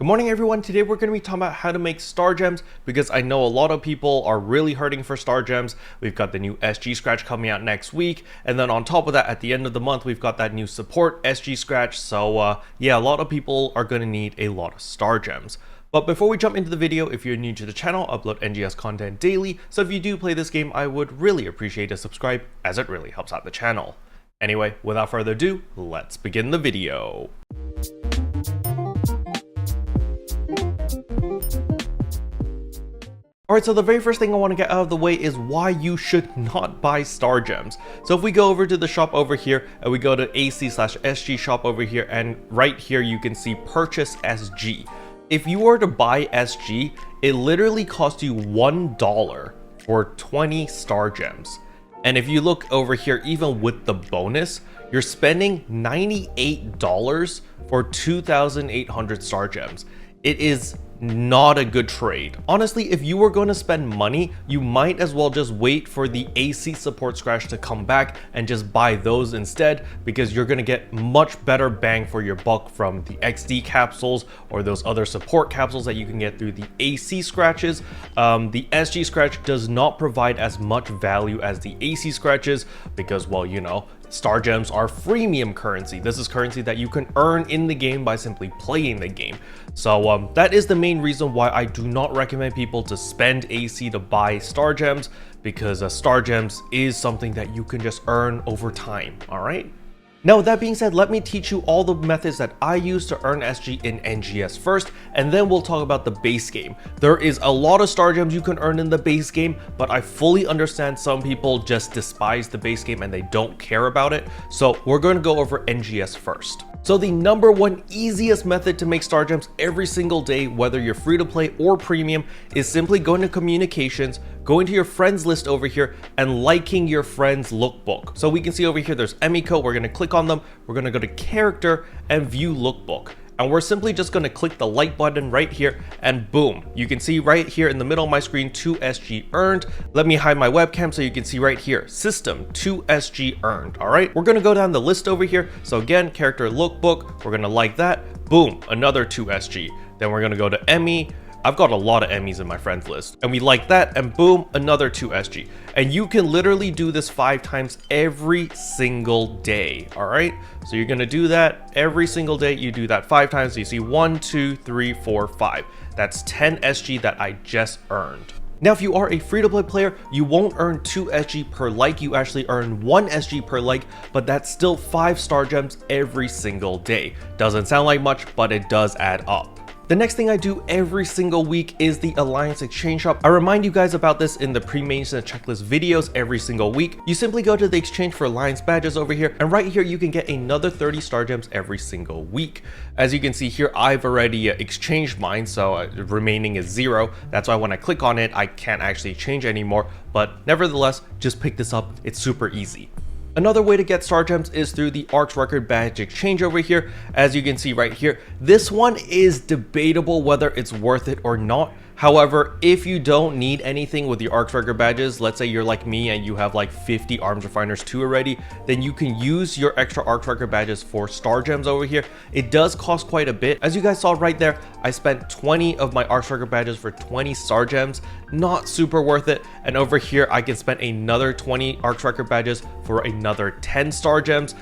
Good morning everyone. Today we're going to be talking about how to make star gems because I know a lot of people are really hurting for star gems. We've got the new SG Scratch coming out next week, and then on top of that, at the end of the month, we've got that new support SG Scratch. So yeah, a lot of people are going to need a lot of star gems. But before we jump into the video, if you're new to the channel, I upload NGS content daily, so if you do play this game, I would really appreciate a subscribe as it really helps out the channel. Anyway, without further ado, let's begin the video. Alright, so the very first thing I want to get out of the way is why you should not buy star gems. So if we go over to the shop over here and we go to AC/SG shop over here, and right here you can see purchase SG. If you were to buy SG, it literally costs you $1 for 20 star gems. And if you look over here, even with the bonus, you're spending $98 for 2,800 star gems. It is not a good trade. Honestly, if you were going to spend money, you might as well just wait for the AC support scratch to come back and just buy those instead, because you're going to get much better bang for your buck from the XD capsules or those other support capsules that you can get through the AC scratches. The SG scratch does not provide as much value as the AC scratches because, well, you know, star gems are freemium currency. This is currency that you can earn in the game by simply playing the game. So that is the main reason why I do not recommend people to spend AC to buy star gems, because star gems is something that you can just earn over time. All right. Now, with that being said, let me teach you all the methods that I use to earn SG in NGS first, and then we'll talk about the base game. There is a lot of star gems you can earn in the base game, but I fully understand some people just despise the base game and they don't care about it. So we're going to go over NGS first. So the number one easiest method to make star gems every single day, whether you're free to play or premium, is simply going to communications, going to your friends list over here and liking your friends lookbook. So we can see over here, there's Emiko. We're going to click on them. We're going to go to character and view lookbook. And we're simply just going to click the like button right here, and boom, you can see right here in the middle of my screen 2 SG earned. Let me hide my webcam so you can see right here, system 2 SG earned. All right, we're going to go down the list over here. So again, character lookbook, we're going to like that. Boom, another 2 SG. Then we're going to go to Emmy. I've got a lot of Emmys in my friends list, and we like that, and boom, another 2 SG. And you can literally do this 5 times every single day. All right, so you're gonna do that every single day. You do that 5 times. So you see 1, 2, 3, 4, 5. That's 10 SG that I just earned. Now, if you are a free-to-play player, you won't earn 2 SG per like, you actually earn 1 SG per like, but that's still 5 star gems every single day. Doesn't sound like much, but it does add up. The next thing I do every single week is the Alliance Exchange Shop. I remind you guys about this in the pre-maintenance checklist videos every single week. You simply go to the exchange for Alliance badges over here, and right here you can get another 30 star gems every single week. As you can see here, I've already exchanged mine, so remaining is 0. That's why when I click on it, I can't actually change anymore, but nevertheless, just pick this up. It's super easy. Another way to get star gems is through the Arks record badge exchange over here. As you can see right here, this one is debatable whether it's worth it or not. However, if you don't need anything with your Arks record badges, let's say you're like me and you have like 50 Arms Refiners 2 already, then you can use your extra Arks record badges for star gems over here. It does cost quite a bit. As you guys saw right there, I spent 20 of my Arks record badges for 20 star gems. Not super worth it. And over here, I can spend another 20 Arks record badges for another 10 star gems.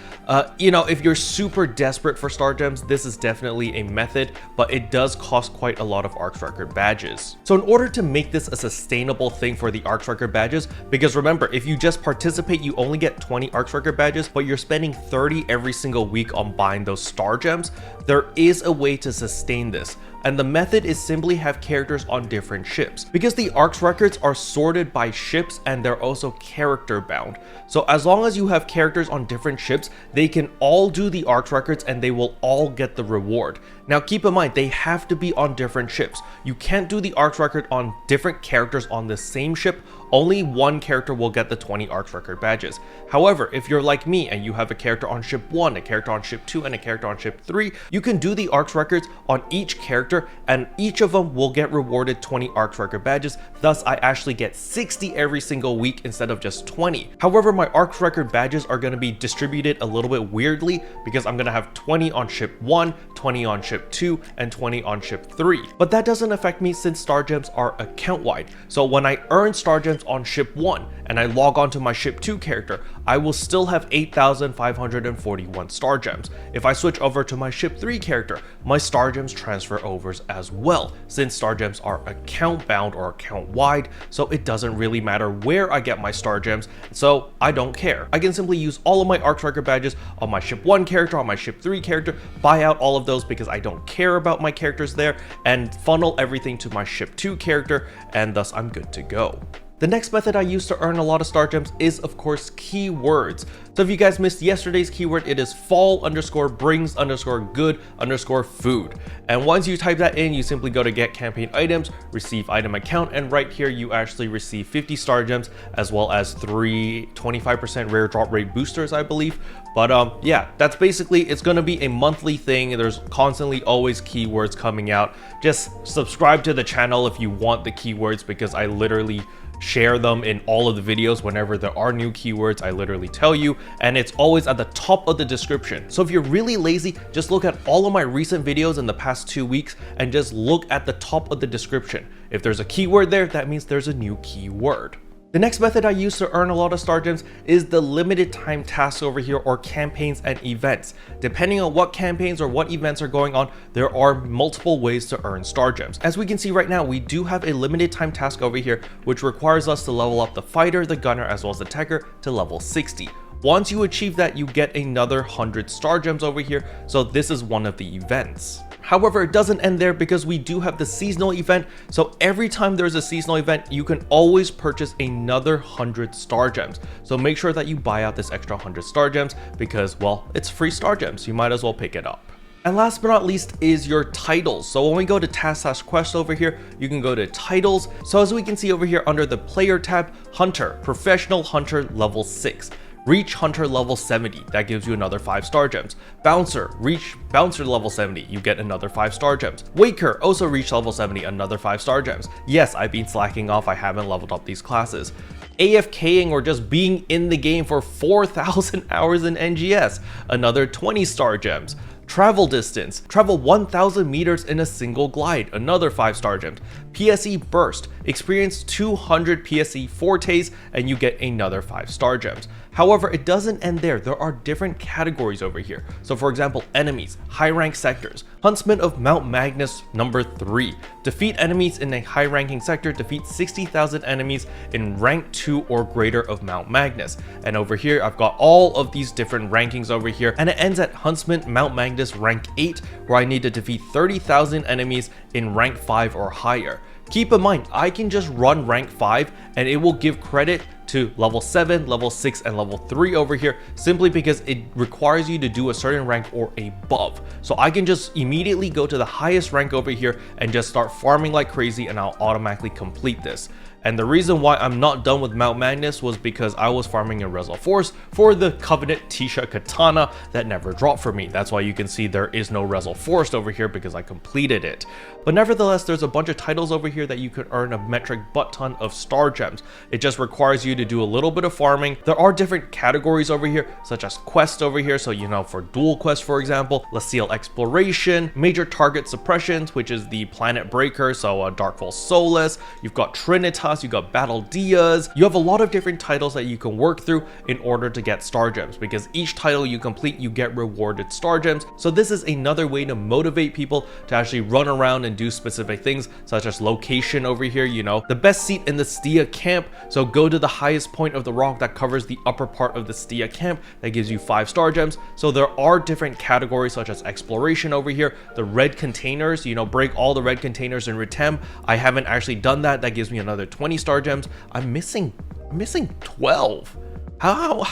You know, if you're super desperate for star gems, this is definitely a method, but it does cost quite a lot of Arks record badges. So in order to make this a sustainable thing for the Arks record badges, because remember, if you just participate, you only get 20 Arks record badges, but you're spending 30 every single week on buying those star gems, there is a way to sustain this. And the method is simply have characters on different ships, because the Arks records are sorted by ships and they're also character bound. So as long as you have characters on different ships, they can all do the Arks records and they will all get the reward. Now keep in mind, they have to be on different ships. You can't do the Arks record on different characters on the same ship. Only one character will get the 20 Arks record badges. However, if you're like me and you have a character on ship 1, a character on ship 2, and a character on ship 3, you can do the Arks records on each character, and each of them will get rewarded 20 Arks record badges. Thus, I actually get 60 every single week instead of just 20. However, my Arks record badges are going to be distributed a little bit weirdly, because I'm going to have 20 on ship 1, 20 on ship 2, and 20 on ship 3. But that doesn't affect me since star gems are account-wide. So when I earn star gems on ship 1 and I log on to my ship 2 character, I will still have 8,541 star gems. If I switch over to my ship 3 character, my star gems transfer over as well, since star gems are account bound or account wide, so it doesn't really matter where I get my star gems, so I don't care. I can simply use all of my Arks record badges on my ship 1 character, on my ship 3 character, buy out all of those because I don't care about my characters there, and funnel everything to my ship 2 character, and thus I'm good to go. The next method I use to earn a lot of star gems is, of course, keywords. So if you guys missed yesterday's keyword, it is fall_brings_good_food. And once you type that in, you simply go to get campaign items, receive item account, and right here you actually receive 50 star gems as well as 3 25% rare drop rate boosters, I believe. But yeah, that's basically, it's going to be a monthly thing. There's constantly always keywords coming out. Just subscribe to the channel if you want the keywords, because I literally share them in all of the videos. Whenever there are new keywords, I literally tell you, and it's always at the top of the description. So if you're really lazy, just look at all of my recent videos in the past 2 weeks and just look at the top of the description. If there's a keyword there, that means there's a new keyword. The next method I use to earn a lot of star gems is the limited time tasks over here, or campaigns and events. Depending on what campaigns or what events are going on, there are multiple ways to earn star gems. As we can see right now, we do have a limited time task over here, which requires us to level up the fighter, the gunner, as well as the techer to level 60. Once you achieve that, you get another 100 star gems over here, so this is one of the events. However, it doesn't end there, because we do have the seasonal event. So every time there's a seasonal event, you can always purchase another 100 star gems. So make sure that you buy out this extra 100 star gems because, well, it's free star gems. You might as well pick it up. And last but not least is your titles. So when we go to task/quest over here, you can go to titles. So as we can see over here under the player tab, Hunter, Professional Hunter level 6. Reach Hunter level 70, that gives you another 5 star gems. Bouncer, reach Bouncer level 70, you get another 5 star gems. Waker, also reach level 70, another 5 star gems. Yes, I've been slacking off, I haven't leveled up these classes. AFKing, or just being in the game for 4,000 hours in NGS, another 20 star gems. Travel distance, travel 1,000 meters in a single glide, another 5 star gems. PSE burst, experience 200 PSE fortes, and you get another 5 star gems. However, it doesn't end there. There are different categories over here. So for example, enemies, high rank sectors, Huntsman of Mount Magnus number 3. Defeat enemies in a high ranking sector, defeat 60,000 enemies in rank 2 or greater of Mount Magnus. And over here, I've got all of these different rankings over here, and it ends at Huntsman Mount Magnus rank 8, where I need to defeat 30,000 enemies in rank 5 or higher. Keep in mind, I can just run rank 5 and it will give credit to level 7, level 6, and level 3 over here, simply because it requires you to do a certain rank or above. So I can just immediately go to the highest rank over here and just start farming like crazy, and I'll automatically complete this. And the reason why I'm not done with Mount Magnus was because I was farming a Resolve Force for the Covenant Tisha Katana that never dropped for me. That's why you can see there is no Resolve Force over here, because I completed it. But nevertheless, there's a bunch of titles over here that you can earn a metric butt ton of star gems. It just requires you to do a little bit of farming. There are different categories over here, such as quests over here. So, you know, for dual quest, for example, Laceel Exploration, Major Target Suppressions, which is the Planet Breaker, so Darkfall Solace. You've got Trinitas, you've got Battle Diaz. You have a lot of different titles that you can work through in order to get star gems, because each title you complete, you get rewarded star gems. So this is another way to motivate people to actually run around and do specific things, such as location over here, you know, the best seat in the Stia camp. So go to the highest point of the rock that covers the upper part of the Stia camp, that gives you 5 star gems. So there are different categories, such as exploration over here, the red containers, you know, break all the red containers in Ritem. I haven't actually done that. That gives me another 20 star gems. I'm missing 12. How?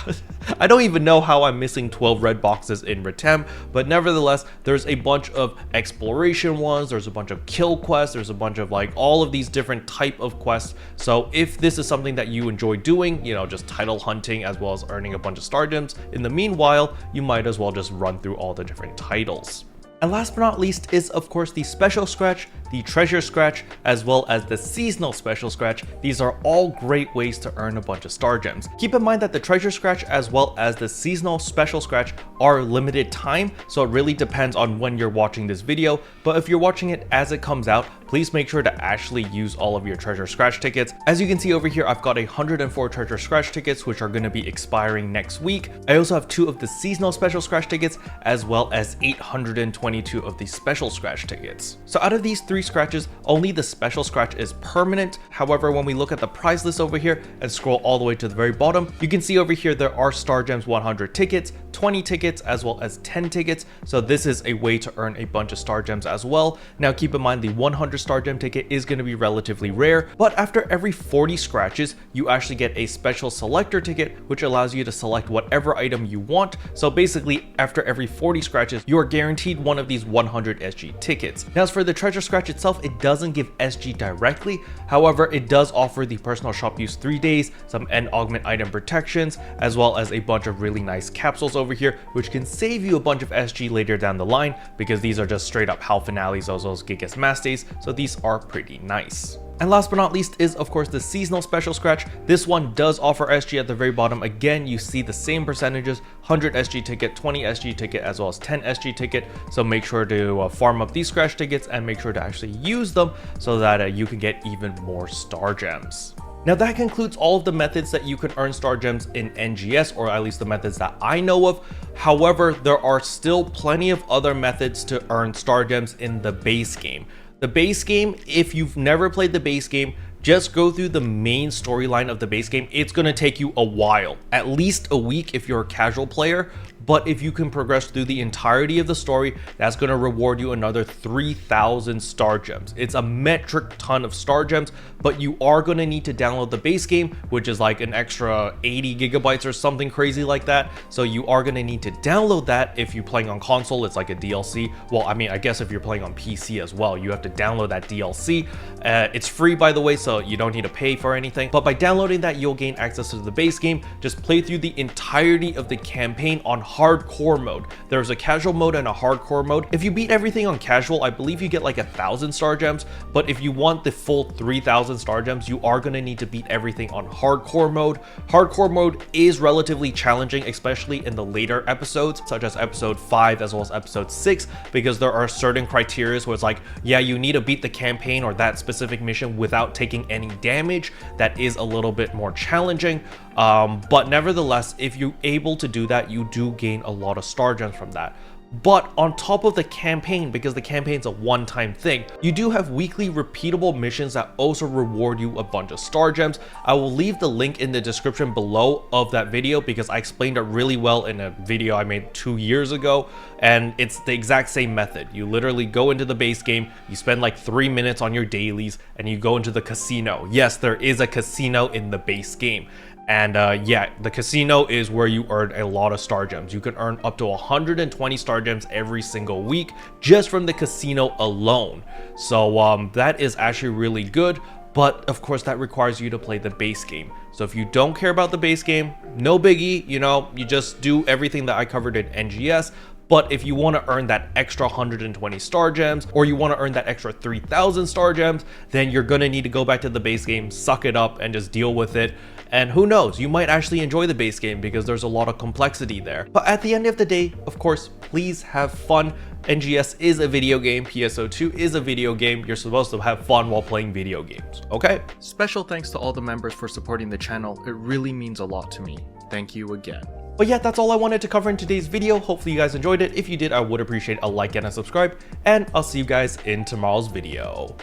I don't even know how I'm missing 12 red boxes in Ritem, but nevertheless, there's a bunch of exploration ones, there's a bunch of kill quests, there's a bunch of like all of these different type of quests. So if this is something that you enjoy doing, you know, just title hunting as well as earning a bunch of star gems, in the meanwhile, you might as well just run through all the different titles. And last but not least is, of course, the special scratch, the treasure scratch, as well as the seasonal special scratch. These are all great ways to earn a bunch of star gems. Keep in mind that the treasure scratch as well as the seasonal special scratch are limited time, so it really depends on when you're watching this video, but if you're watching it as it comes out, please make sure to actually use all of your treasure scratch tickets. As you can see over here, I've got 104 treasure scratch tickets, which are going to be expiring next week. I also have 2 of the seasonal special scratch tickets, as well as 822 of the special scratch tickets. So out of these 3 scratches, only the special scratch is permanent. However, when we look at the prize list over here and scroll all the way to the very bottom, you can see over here there are Star Gems 100 tickets, 20 tickets, as well as 10 tickets. So this is a way to earn a bunch of Star Gems as well. Now keep in mind the 100 Star Gem ticket is going to be relatively rare, but after every 40 scratches, you actually get a special selector ticket, which allows you to select whatever item you want. So basically, after every 40 scratches, you are guaranteed one of these 100 SG tickets. Now as for the treasure scratch itself, it doesn't give SG directly. However, it does offer the personal shop use 3 days, some end augment item protections, as well as a bunch of really nice capsules over here, which can save you a bunch of SG later down the line, because these are just straight up Hal Finales, Zozo's Gigas Mass Days, so these are pretty nice. And last but not least is of course the seasonal special scratch. This one does offer SG at the very bottom. Again, you see the same percentages: 100 SG ticket, 20 SG ticket, as well as 10 SG ticket. So make sure to farm up these scratch tickets and make sure to actually use them so that you can get even more star gems. Now that concludes all of the methods that you can earn star gems in NGS, or at least the methods that I know of. However, there are still plenty of other methods to earn star gems in the base game. The base game, if you've never played the base game, just go through the main storyline of the base game. It's going to take you a while, at least a week if you're a casual player. But if you can progress through the entirety of the story, that's going to reward you another 3,000 star gems. It's a metric ton of star gems, but you are going to need to download the base game, which is like an extra 80 gigabytes or something crazy like that. So you are going to need to download that. If you're playing on console, it's like a DLC. Well, I mean, I guess if you're playing on PC as well, you have to download that DLC. It's free, by the way, so you don't need to pay for anything. But by downloading that, you'll gain access to the base game. Just play through the entirety of the campaign on hardcore mode. There's a casual mode and a hardcore mode. If you beat everything on casual, I believe you get like 1,000 star gems, but if you want the full 3,000 star gems, you are going to need to beat everything on hardcore mode. Hardcore mode is relatively challenging, especially in the later episodes, such as episode 5 as well as episode 6, because there are certain criteria where it's like, yeah, you need to beat the campaign or that specific mission without taking any damage. That is a little bit more challenging. But nevertheless, if you're able to do that, you do gain a lot of star gems from that. But on top of the campaign, because the campaign's a one-time thing, you do have weekly repeatable missions that also reward you a bunch of star gems. I will leave the link in the description below of that video because I explained it really well in a video I made 2 years ago, and it's the exact same method. You literally go into the base game, you spend like 3 minutes on your dailies, and you go into the casino. Yes, there is a casino in the base game. And yeah, the casino is where you earn a lot of star gems. You can earn up to 120 star gems every single week just from the casino alone. So that is actually really good. But of course, that requires you to play the base game. So if you don't care about the base game, no biggie, you know, you just do everything that I covered in NGS. But if you want to earn that extra 120 star gems, or you want to earn that extra 3,000 star gems, then you're going to need to go back to the base game, suck it up, and just deal with it. And who knows, you might actually enjoy the base game because there's a lot of complexity there. But at the end of the day, of course, please have fun. NGS is a video game, PSO2 is a video game. You're supposed to have fun while playing video games, okay? Special thanks to all the members for supporting the channel. It really means a lot to me. Thank you again. But yeah, that's all I wanted to cover in today's video. Hopefully you guys enjoyed it. If you did, I would appreciate a like and a subscribe, and I'll see you guys in tomorrow's video.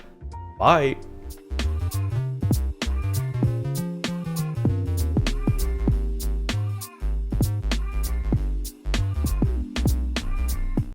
Bye.